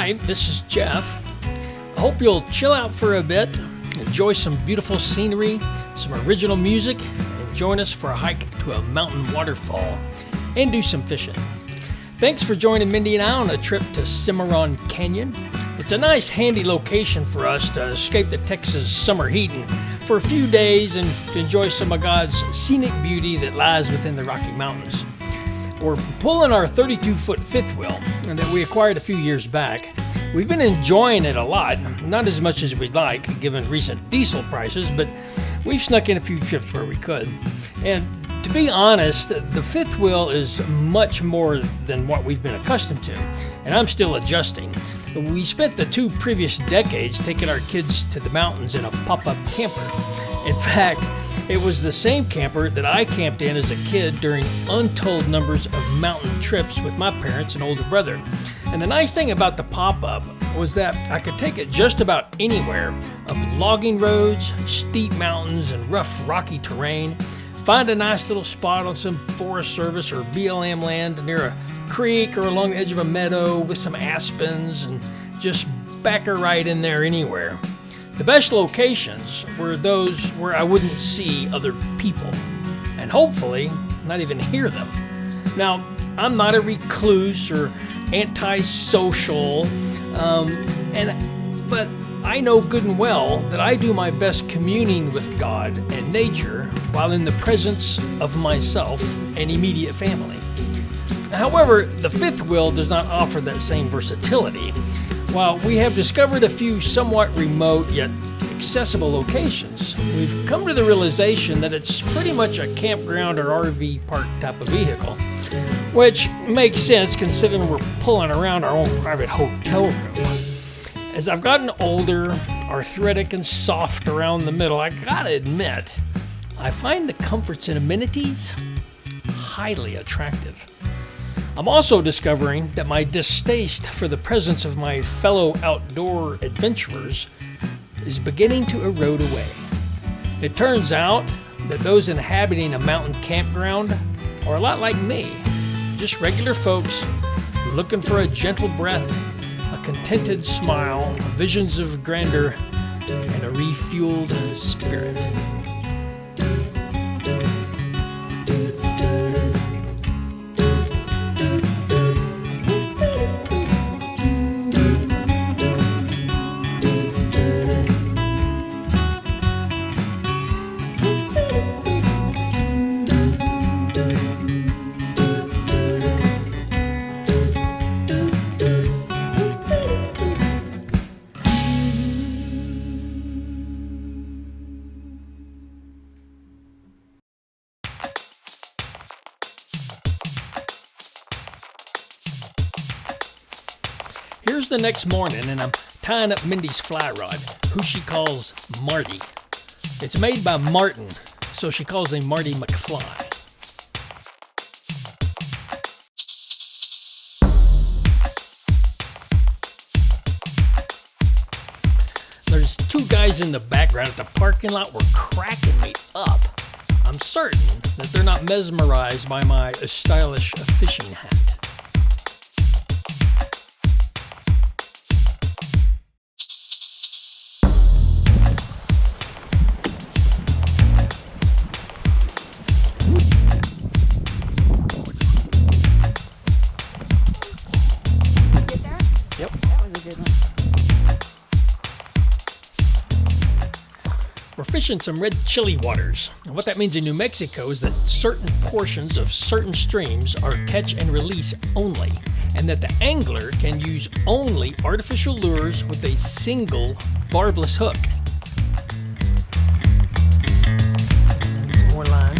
Hi, this is Jeff. I hope you'll chill out for a bit, enjoy some beautiful scenery, some original music, and join us for a hike to a mountain waterfall and do some fishing. Thanks for joining Mendi and I on a trip to Cimarron Canyon. It's a nice, handy location for us to escape the Texas summer heat and for a few days and to enjoy some of God's scenic beauty that lies within the Rocky Mountains. We're pulling our 32-foot fifth wheel that we acquired a few years back. We've been enjoying it a lot, not as much as we'd like given recent diesel prices, but we've snuck in a few trips where we could. And to be honest, the fifth wheel is much more than what we've been accustomed to, and I'm still adjusting. We spent the 2 previous decades taking our kids to the mountains in a pop-up camper. In fact, it was the same camper that I camped in as a kid during untold numbers of mountain trips with my parents and older brother. And the nice thing about the pop-up was that I could take it just about anywhere, up logging roads, steep mountains, and rough rocky terrain, find a nice little spot on some Forest Service or BLM land near a creek or along the edge of a meadow with some aspens and just back her right in there anywhere. The best locations were those where I wouldn't see other people, and hopefully not even hear them. Now, I'm not a recluse or antisocial, but I know good and well that I do my best communing with God and nature while in the presence of myself and immediate family. However, the fifth wheel does not offer that same versatility. While we have discovered a few somewhat remote yet accessible locations, we've come to the realization that it's pretty much a campground or RV park type of vehicle, which makes sense considering we're pulling around our own private hotel room. As I've gotten older, arthritic and soft around the middle, I gotta admit, I find the comforts and amenities highly attractive. I'm also discovering that my distaste for the presence of my fellow outdoor adventurers is beginning to erode away. It turns out that those inhabiting a mountain campground are a lot like me, just regular folks looking for a gentle breath, a contented smile, visions of grandeur, and a refueled spirit. Here's the next morning, and I'm tying up Mendi's fly rod, who she calls Marty. It's made by Martin, so she calls him Marty McFly. There's 2 guys in the background at the parking lot were cracking me up. I'm certain that they're not mesmerized by my stylish fishing hat. Yep. That was a good one. We're fishing some red chili waters. And what that means in New Mexico is that certain portions of certain streams are catch and release only, and that the angler can use only artificial lures with a single barbless hook. More line.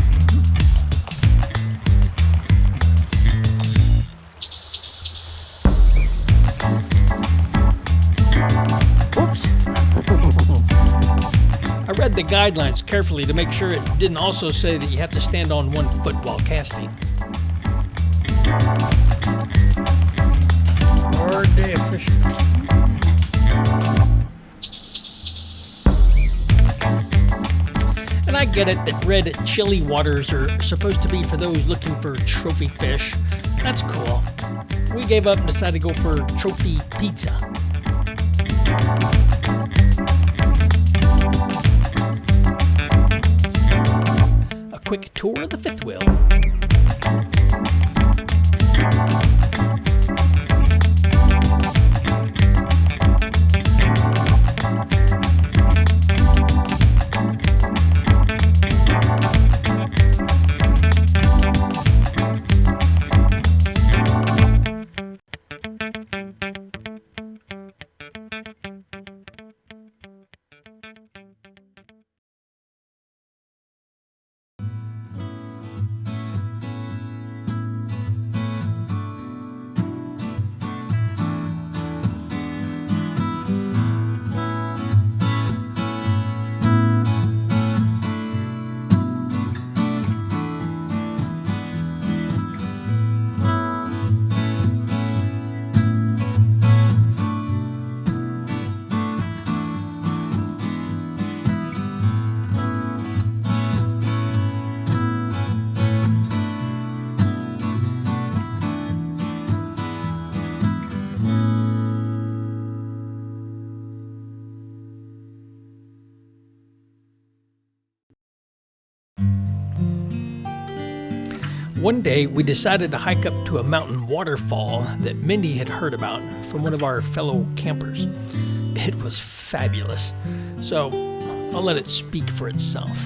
I read the guidelines carefully to make sure it didn't also say that you have to stand on 1 foot while casting. Hard day of fishing. And I get it that red chili waters are supposed to be for those looking for trophy fish. That's cool. We gave up and decided to go for trophy pizza. A quick tour of the fifth wheel. One day, we decided to hike up to a mountain waterfall that Mendi had heard about from one of our fellow campers. It was fabulous, so I'll let it speak for itself.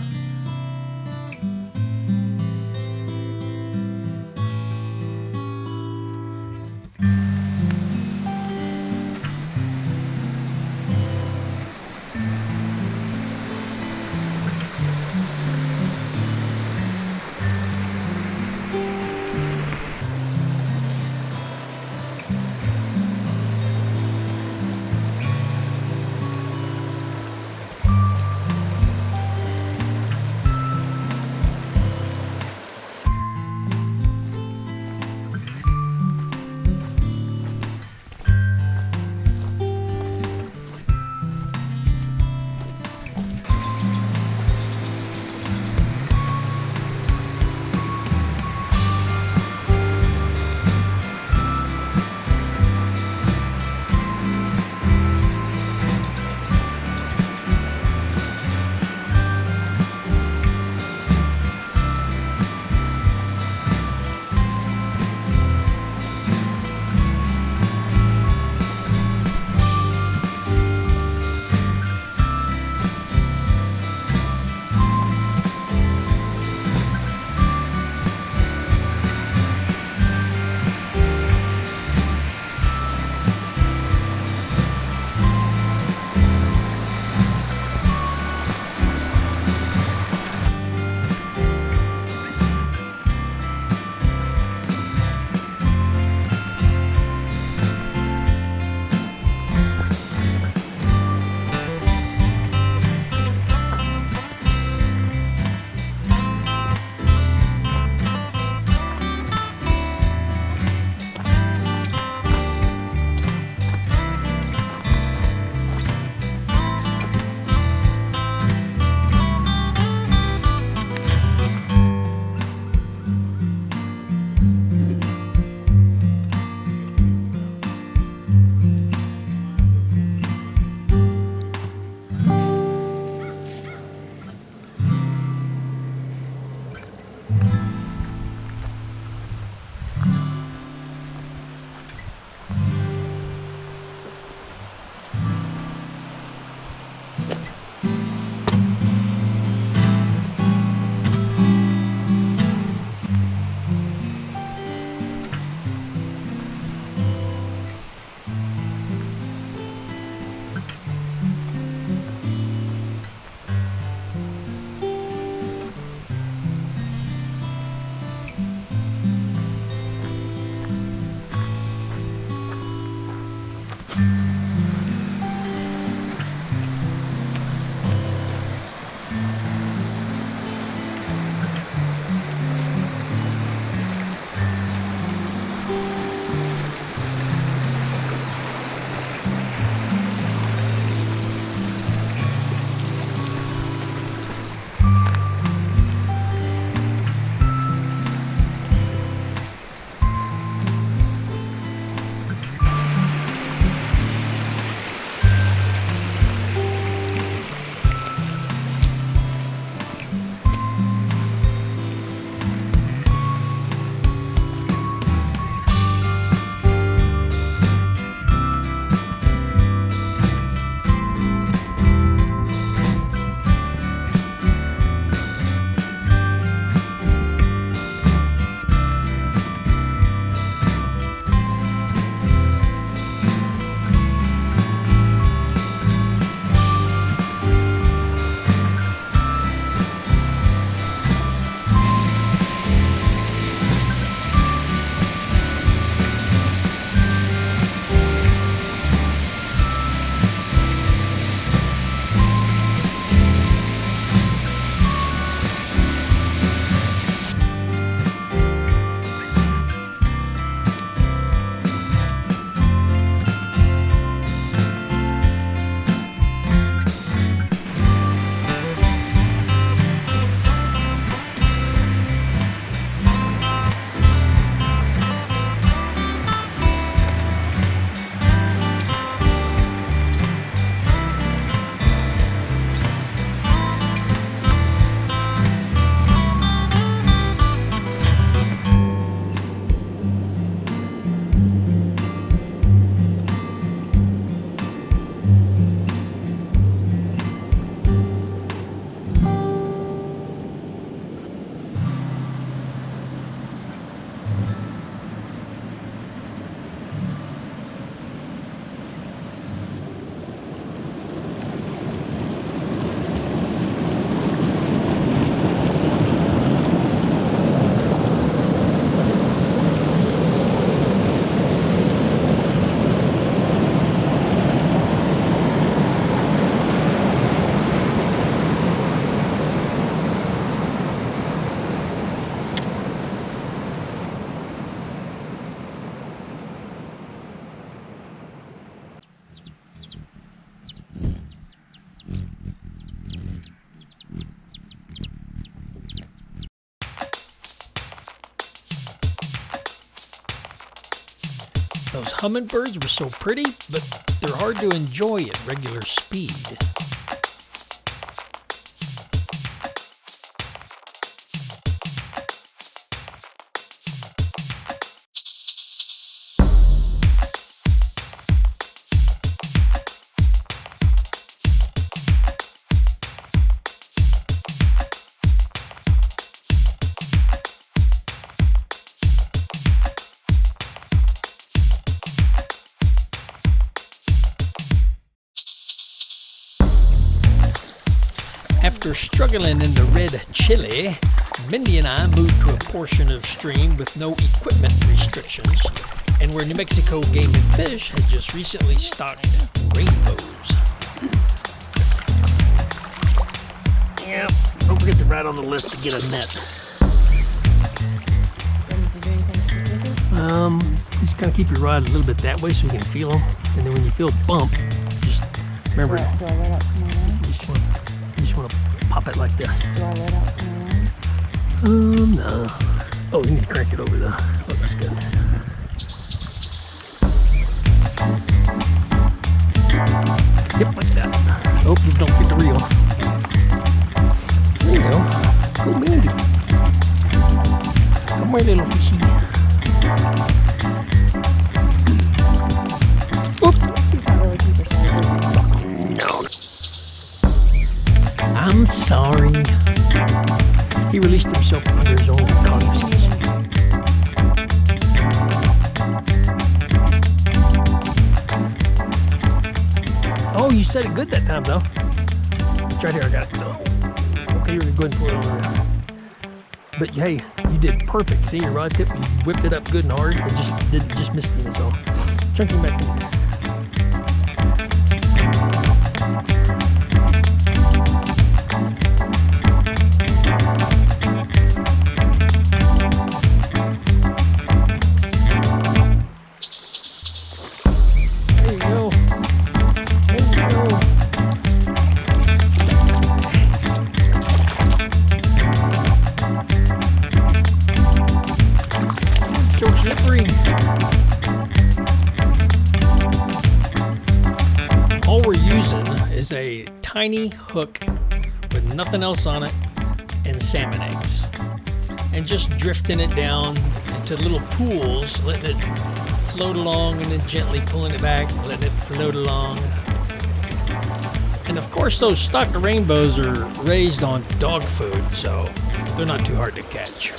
Those hummingbirds were so pretty, but they're hard to enjoy at regular speed. After struggling in the red chili, Mendi and I moved to a portion of stream with no equipment restrictions, and where New Mexico Game and Fish had just recently stocked rainbows. Yeah, don't forget to write on the list to get a net. Just kind of keep your rod a little bit that way so you can feel them, and then when you feel a bump, just remember. Do I let out some more? You just want to pop it like this. Do I let out some more? No. Oh, you need to crank it over though. Oh, that's good. Yep, like that. Oh, you don't get the reel. There you go. Oh, Mendi. Come here, little fishy. Oop. He's not really keeper size. No. I'm sorry. He released himself under his own cognizance. Oh, you said it good that time, though. It's right here, I got it. Oh. Okay, you're good for it over there. But hey, you did perfect. See your rod tip, you whipped it up good and hard. It just missed him, so. Chunk him back in here. Slippery. All we're using is a tiny hook with nothing else on it and salmon eggs, and just drifting it down into little pools, letting it float along and then gently pulling it back, letting it float along. And of course those stock rainbows are raised on dog food, so they're not too hard to catch.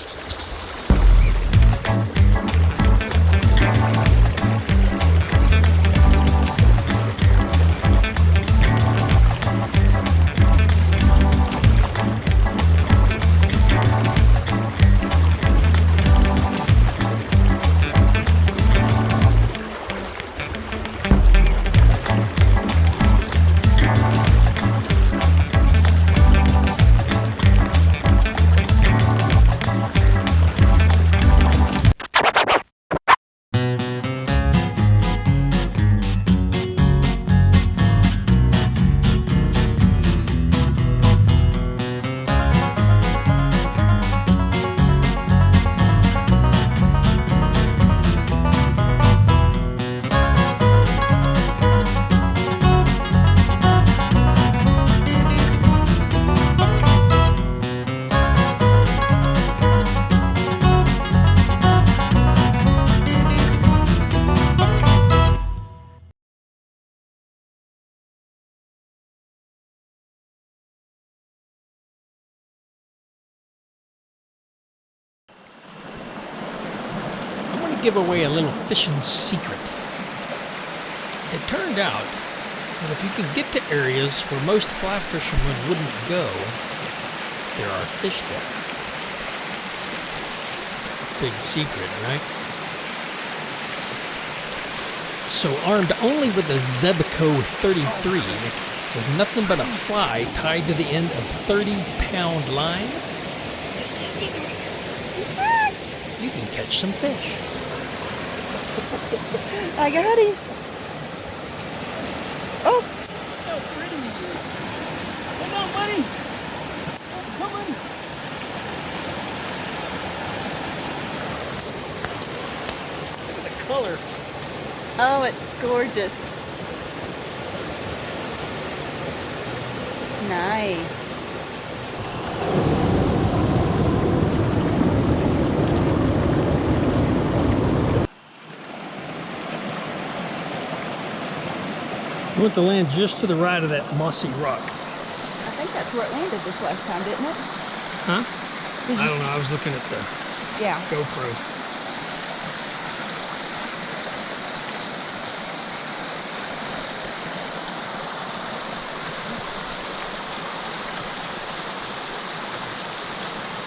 Give away a little fishing secret. It turned out that if you can get to areas where most fly fishermen wouldn't go, there are fish there. Big secret, right? So armed only with a Zebco 33, with nothing but a fly tied to the end of 30-pound line, you can catch some fish. I got him. Oh! How pretty he is. Hold on, buddy. Come on. Look at the color. Oh, it's gorgeous. Nice. I want to land just to the right of that mossy rock. I think that's where it landed this last time, didn't it? Huh? Did I you don't know. I was looking at the Yeah. GoPro.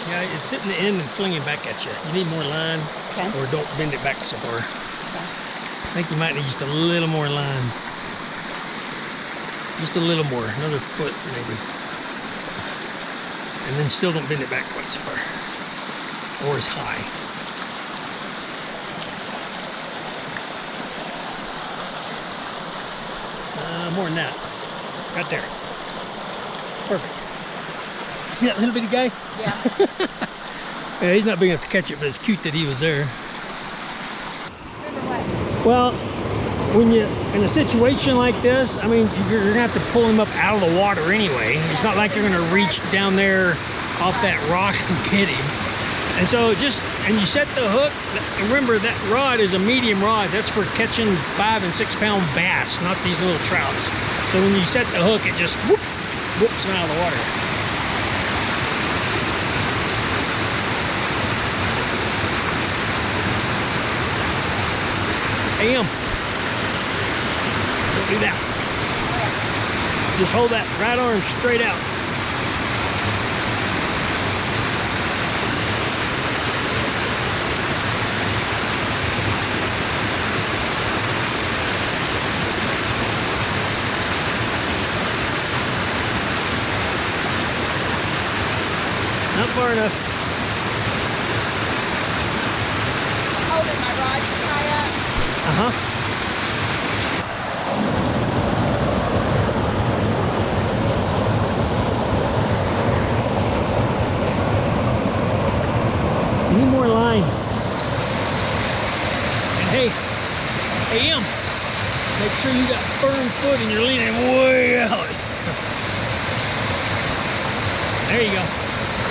Yeah, it's hitting the end and flinging back at you. You need more line, Okay. or don't bend it back so far. Okay. I think you might need just a little more line. Just a little more, another foot maybe. And then still don't bend it back quite so far. Or as high. More than that. Right there. Perfect. See that little bitty guy? Yeah. Yeah, he's not big enough to catch it, but it's cute that he was there. Remember what? Well, when you're in a situation like this, I mean, you're gonna have to pull him up out of the water anyway. It's not like you're gonna reach down there off that rock and get him. And so and you set the hook, remember that rod is a medium rod. That's for catching 5 and 6 pound bass, not these little trouts. So when you set the hook, it just whoops him out of the water. Hey, don't do that. Just hold that right arm straight out. Not far enough. Holding my rod to tie up. Uh-huh. Need more line. And hey, make sure you got firm foot and you're leaning way out. There you go.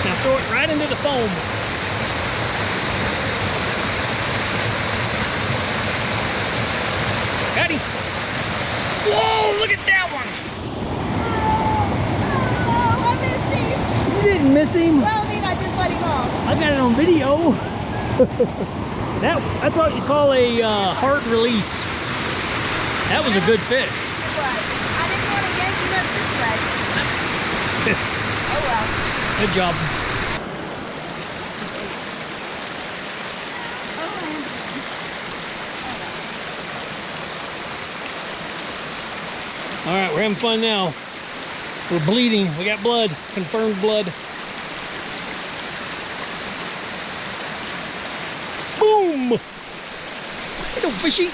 Now throw it right into the foam. Got him. Whoa, look at that one. Oh, I missed him. You didn't miss him. Well, I mean, I just let him off. I got it on video. That's what you call a hard release. That was a good fish. It was. I didn't want to yank him up this way. Oh, well. Good job. All right, we're having fun now. We're bleeding. We got blood, confirmed blood. Boom! Hello, fishy.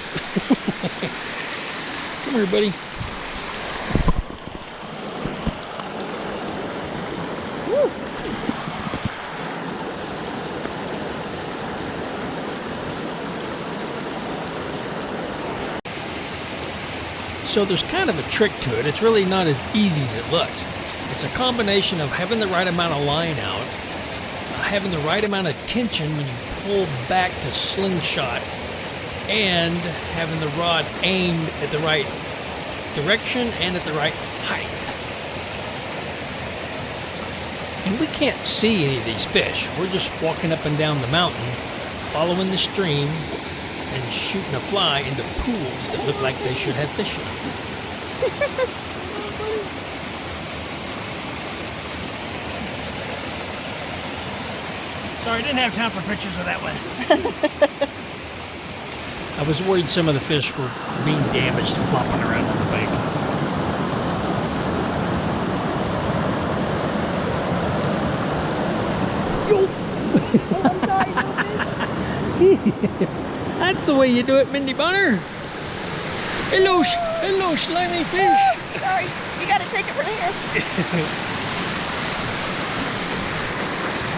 Come here, buddy. Woo. So there's kind of a trick to it. It's really not as easy as it looks. It's a combination of having the right amount of line out, having the right amount of tension when you pull back to slingshot, and having the rod aimed at the right direction and at the right height. And we can't see any of these fish. We're just walking up and down the mountain, following the stream, and shooting a fly into pools that look like they should have fish in them. Sorry, I didn't have time for pictures of that one. I was worried some of the fish were being damaged flopping around on the bank. Yo! Oh, I'm sorry, little fish. That's the way you do it, Mendi Bonner. Hello, hello, slimy fish. Sorry, you got to take it from here.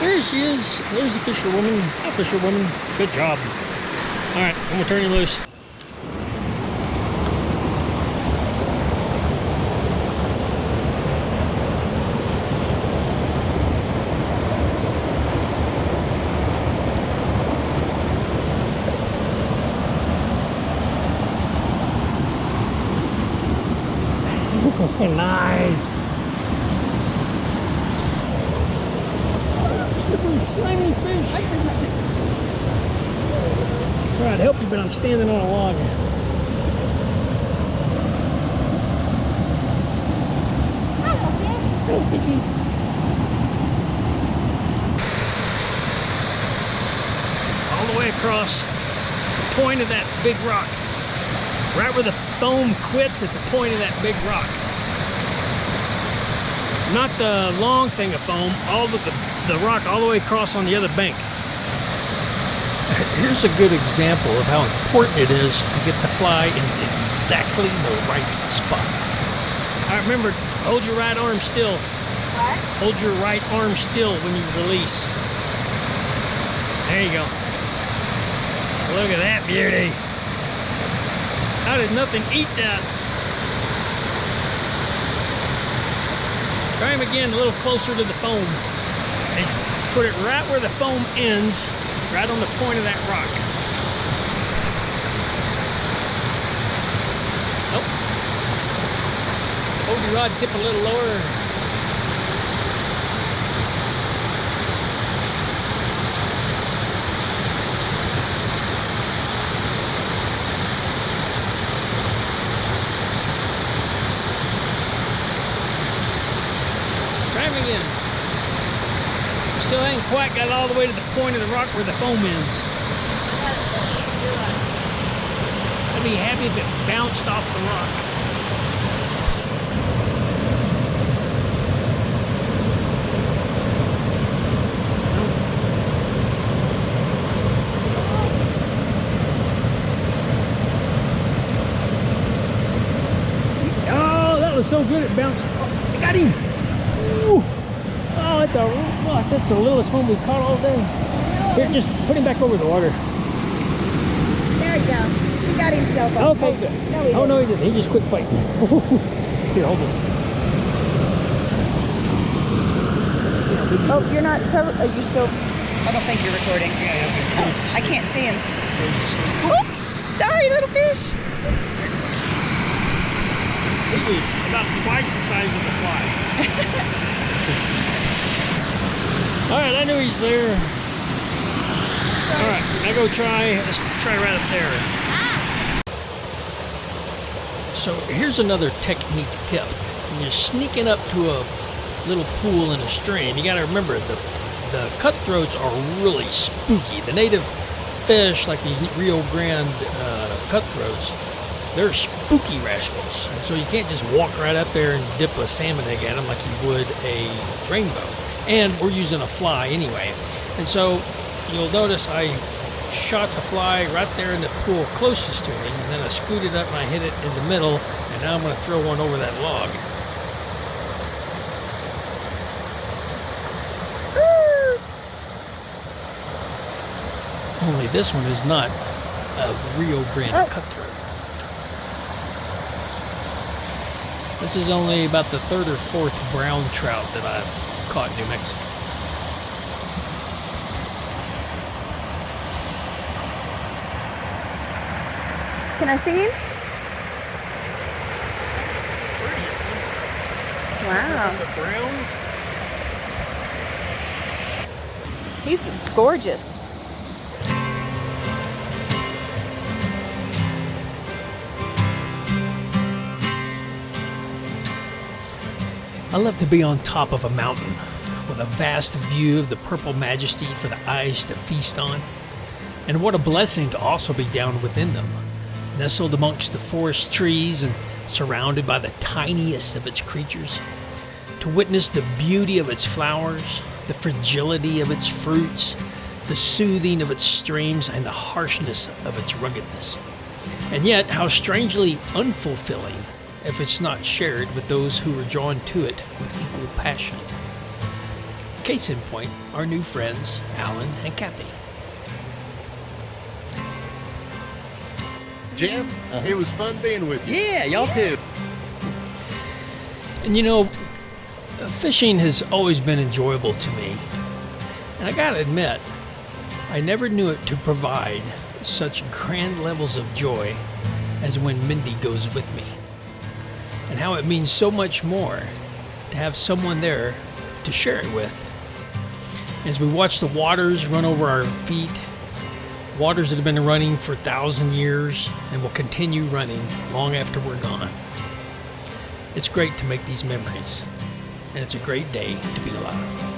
There she is. There's the fisherwoman. Good job. All right, I'm gonna turn you loose. Nice. Slimy fish. Trying to help you, but I'm standing on a log. Hello, fishy. All the way across the point of that big rock. Right where the foam quits at the point of that big rock. Not the long thing of foam, all of the rock all the way across on the other bank. Here's a good example of how important it is to get the fly in exactly the right spot. All right, remember, hold your right arm still. What? Hold your right arm still when you release. There you go. Look at that beauty. How did nothing eat that? Try him again a little closer to the foam. And put it right where the foam ends, right on the point of that rock. Nope. Hold your rod tip a little lower. Again. Still ain't quite got all the way to the point of the rock where the foam ends. I'd be happy if it bounced off the rock. Oh, that was so good it bounced. I got him. Oh, that's the littlest one we've caught all day. Here, just put him back over the water. There you go. He got himself up. Okay, good. No, he didn't. He just quit fighting. Here, hold this. Oh, you're not. Are you still? I don't think you're recording. Yeah. Oh, I can't see him. Oh, sorry, little fish. He was about twice the size of the fly. All right, I knew he's there. All right, now let's try right up there. So here's another technique tip. When you're sneaking up to a little pool in a stream, you got to remember the cutthroats are really spooky. The native fish, like these Rio Grande cutthroats, they're spooky rascals. So you can't just walk right up there and dip a salmon egg at them like you would a rainbow. And we're using a fly anyway. And so you'll notice I shot the fly right there in the pool closest to me, and then I scooted up and I hit it in the middle, and now I'm going to throw one over that log. Only this one is not a Rio Grande cutthroat. This is only about the third or fourth brown trout that I've caught in New Mexico. Can I see him? Wow. The brown. He's gorgeous. I love to be on top of a mountain with a vast view of the purple majesty for the eyes to feast on. And what a blessing to also be down within them, nestled amongst the forest trees and surrounded by the tiniest of its creatures. To witness the beauty of its flowers, the fragility of its fruits, the soothing of its streams, and the harshness of its ruggedness. And yet, how strangely unfulfilling if it's not shared with those who are drawn to it with equal passion. Case in point, our new friends, Alan and Kathy. Jeff, it was fun being with you. Yeah, y'all too. And you know, fishing has always been enjoyable to me. And I gotta admit, I never knew it to provide such grand levels of joy as when Mendi goes with me. and how it means so much more to have someone there to share it with. As we watch the waters run over our feet, waters that have been running for 1,000 years and will continue running long after we're gone. It's great to make these memories, and it's a great day to be alive.